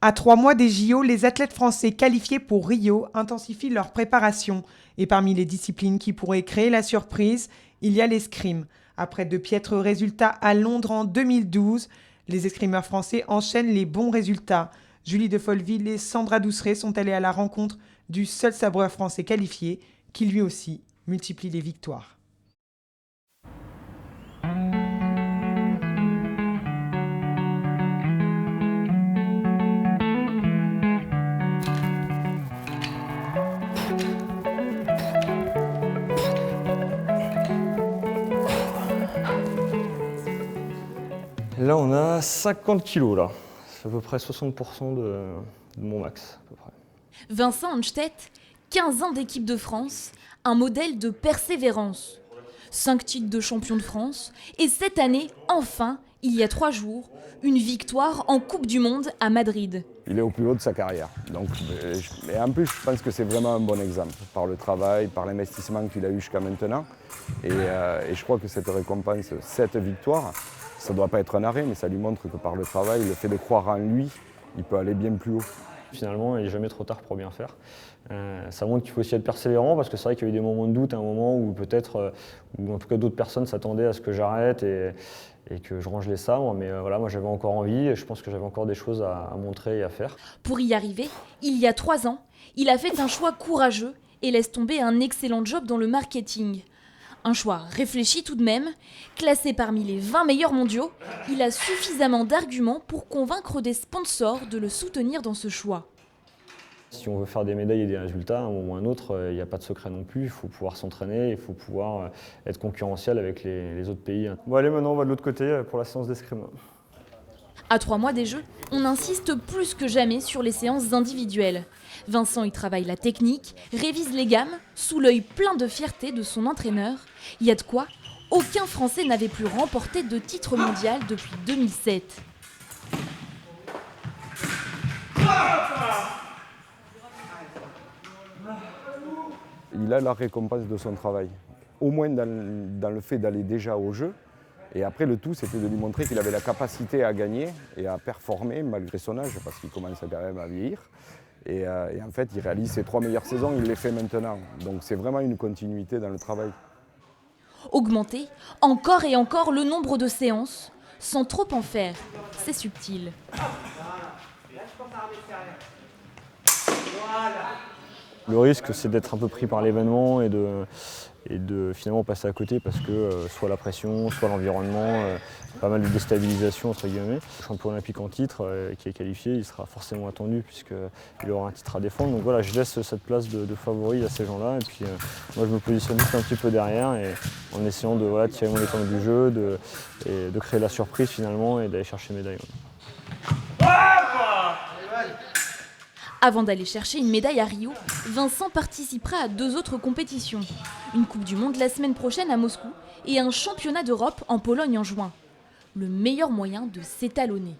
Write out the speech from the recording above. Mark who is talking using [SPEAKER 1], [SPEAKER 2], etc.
[SPEAKER 1] À 3 mois des JO, les athlètes français qualifiés pour Rio intensifient leur préparation. Et parmi les disciplines qui pourraient créer la surprise, il y a l'escrime. Après de piètres résultats à Londres en 2012, les escrimeurs français enchaînent les bons résultats. Julie de Folleville et Sandra Douceret sont allées à la rencontre du seul sabreur français qualifié, qui lui aussi multiplie les victoires.
[SPEAKER 2] Là, on a 50 kilos, là. C'est à peu près 60% de mon max, à peu près.
[SPEAKER 3] Vincent Honstedt, 15 ans d'équipe de France, un modèle de persévérance. 5 titres de champion de France, et cette année, enfin, il y a 3 jours, une victoire en Coupe du Monde à Madrid.
[SPEAKER 4] Il est au plus haut de sa carrière. Et en plus, je pense que c'est vraiment un bon exemple, par le travail, par l'investissement qu'il a eu jusqu'à maintenant. Et je crois que cette récompense, cette victoire, ça ne doit pas être un arrêt, mais ça lui montre que par le travail, le fait de croire en lui, il peut aller bien plus haut.
[SPEAKER 2] Finalement, il n'est jamais trop tard pour bien faire. Ça montre qu'il faut aussi être persévérant, parce que c'est vrai qu'il y a eu des moments de doute, un moment où peut-être, ou en tout cas d'autres personnes s'attendaient à ce que j'arrête et que je range les sabres. Mais voilà, moi j'avais encore envie et je pense que j'avais encore des choses à montrer et à faire.
[SPEAKER 3] Pour y arriver, il y a 3 ans, il a fait un choix courageux et laisse tomber un excellent job dans le marketing. Un choix réfléchi tout de même. Classé parmi les 20 meilleurs mondiaux, il a suffisamment d'arguments pour convaincre des sponsors de le soutenir dans ce choix.
[SPEAKER 2] Si on veut faire des médailles et des résultats, à un moment ou à un autre, il n'y a pas de secret non plus. Il faut pouvoir s'entraîner, il faut pouvoir être concurrentiel avec les autres pays. Bon allez, maintenant on va de l'autre côté pour la séance d'escrime.
[SPEAKER 3] À 3 mois des Jeux, on insiste plus que jamais sur les séances individuelles. Vincent y travaille la technique, révise les gammes, sous l'œil plein de fierté de son entraîneur. Il y a de quoi, aucun Français n'avait plus remporté de titre mondial depuis 2007.
[SPEAKER 4] Il a la récompense de son travail, au moins dans le fait d'aller déjà au jeu. Et après, le tout, c'était de lui montrer qu'il avait la capacité à gagner et à performer malgré son âge, parce qu'il commence quand même à vieillir. Et en fait, il réalise ses 3 meilleures saisons, il les fait maintenant. Donc c'est vraiment une continuité dans le travail.
[SPEAKER 3] Augmenter encore et encore le nombre de séances, sans trop en faire, c'est subtil.
[SPEAKER 2] Le risque, c'est d'être un peu pris par l'événement et de finalement passer à côté parce que soit la pression, soit l'environnement, pas mal de déstabilisation entre guillemets. Le champion olympique en titre qui est qualifié, il sera forcément attendu puisqu'il aura un titre à défendre. Donc voilà, je laisse cette place de favori à ces gens-là et puis moi je me positionne juste un petit peu derrière et en essayant de tirer mon épingle du jeu, de créer la surprise finalement et d'aller chercher médaille.
[SPEAKER 3] Avant d'aller chercher une médaille à Rio, Vincent participera à 2 autres compétitions. Une Coupe du Monde la semaine prochaine à Moscou et un championnat d'Europe en Pologne en juin. Le meilleur moyen de s'étalonner.